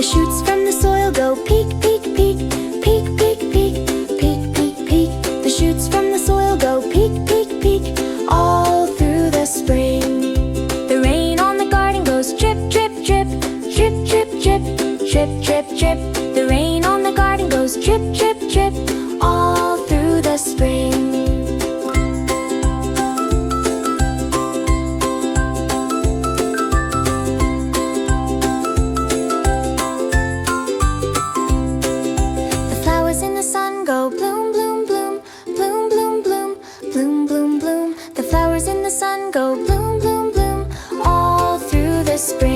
shoots from the soil go peek, peek, peek, peek, peek, peek, peek, peek, peek. The shoots from the soil go peek, peek, peek, all through the spring. The rain on the garden goes drip, drip, drip, drip, drip, drip, drip, drip, drip. The rain on the garden goes drip, drip, drip, all through the spring. Go bloom, bloom, bloom, bloom, bloom, bloom, bloom, bloom, bloom. The flowers in the sun go bloom, bloom, bloom, all through the spring.